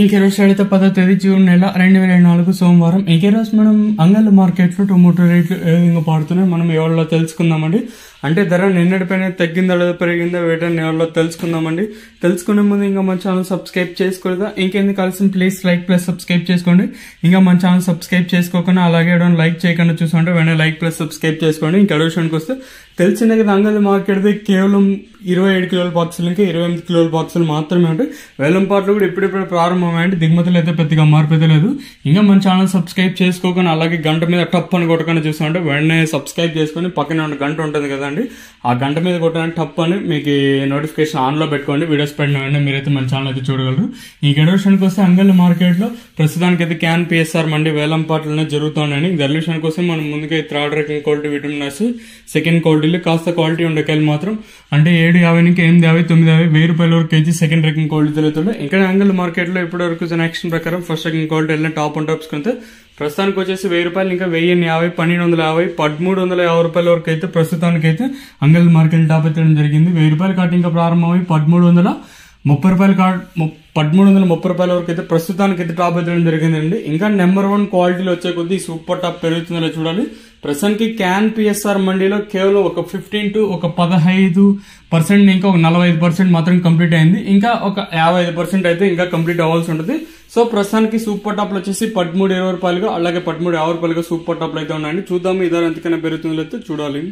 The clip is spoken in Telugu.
ఇంకే రోజు అయితే 10వ తేదీ జూన్ నెల 2024 సోమవారం. ఇంకే రోజు మనం అంగళ్ళ మార్కెట్లో టొమాటో రేట్లు ఏ విధంగా పడుతున్నాయి మనం ఎవరిలో తెలుసుకుందామండి. అంటే ధర నిన్నటిపైన తగ్గిందా లేదా పెరిగిందా వేటని ఎవరిలో తెలుసుకుందామండి. తెలుసుకునే ముందు ఇంకా మన ఛానల్ సబ్స్క్రైబ్ చేసుకోలేదా ఇంకెందుకు కలిసి ప్లీజ్ లైక్ ప్లస్ సబ్స్క్రైబ్ చేసుకోండి. ఇంకా మన ఛానల్ సబ్స్క్రైబ్ చేసుకోకుండా అలాగే లైక్ చేయకుండా చూసుకుంటే వెంటనే లైక్ ప్లస్ సబ్స్క్రైబ్ చేసుకోండి. ఇంకా విషయానికి వస్తే తెలిసిందే కదా, అంగళ్ళ మార్కెట్ కేవలం 27 కిలోల బాక్సులు ఇంకా 28 కిలోల బాక్సులు మాత్రమే ఉంటాయి. వేలంపాట్లు కూడా ఇప్పుడిప్పుడు ప్రారంభమైంది. దిగుమతులు అయితే పెద్దగా మార్పు అయితే లేదు. ఇంకా మన ఛానల్ సబ్స్క్రైబ్ చేసుకోకుండా అలాగే గంట మీద టప్ అని కొట్టకుండా చూసుకుంటే వెంటనే సబ్స్క్రైబ్ చేసుకొని పక్కన ఉన్న గంట ఉంటుంది కదండి, ఆ గంట మీద కొట్టడానికి టప్ అని మీకు నోటిఫికేషన్ ఆన్లో పెట్టుకోండి. వీడియోస్ పెట్టిన వెంటనే మీరైతే మన ఛానల్ అయితే చూడగలరు. ఈ గడ విషయానికి వస్తే అంగళ్ళ మార్కెట్లో ప్రస్తుతానికి అయితే క్యాన్ పిఎస్ఆర్ మండి వేలంపాట్లనే జరుగుతున్నాయని. ధర విషయానికి వస్తే మనం ముందుగా third rating quality vitamins second క్వాలిటీలో కాస్త క్వాలిటీ ఉండే కాయలు మాత్రం అంటే 750 నుంచి 850, 950, 1000 రూపాయల వరకు కేజీ సెకండ్ రేటింగ్ క్వాలిటీ తెలుగుతుంది. ఇంకా అంగళ్ళ మార్కెట్లో ఇప్పటి వరకు యాక్షన్ ప్రకారం ఫస్ట్ రేటింగ్ క్వాలిటీ వెళ్ళిన టాప్ అండ్ టాప్స్ కొంటే ప్రస్తుతానికి వచ్చేసి 1000 రూపాయలు ఇంకా 1050, 1250, 1350 రూపాయల వరకు అయితే ప్రస్తుతానికి అయితే అంగళ్ళ మార్కెట్ టాప్ ఎత్తడం జరిగింది. 1000 రూపాయల కాటు ఇంకా ప్రారంభమై 1330 రూపాయల వరకు అయితే ప్రస్తుతానికి అయితే టాప్ ఎత్తడం జరిగిందండి. ఇంకా నెంబర్ 1 క్వాలిటీలో వచ్చే కొద్దీ సూపర్ టాప్ పెరుగుతుందో చూడాలి. ప్రస్తుతానికి క్యాన్ పిఎస్ఆర్ మండీలో కేవలం ఒక 15 to 15% ఇంకా ఒక 45% మాత్రం కంప్లీట్ అయింది. ఇంకా ఒక 55% అయితే ఇంకా కంప్లీట్ అవ్వాల్సి ఉంటుంది. సో ప్రస్తుతానికి సూపర్ టాప్లు వచ్చేసి 1320 రూపాయలుగా అలాగే 1350 రూపాయలుగా సూపర్ టాప్లు అయితే ఉన్నాయండి. చూద్దాం ఇదారు ఎంతకైనా పెరుగుతుందో చూడాలి.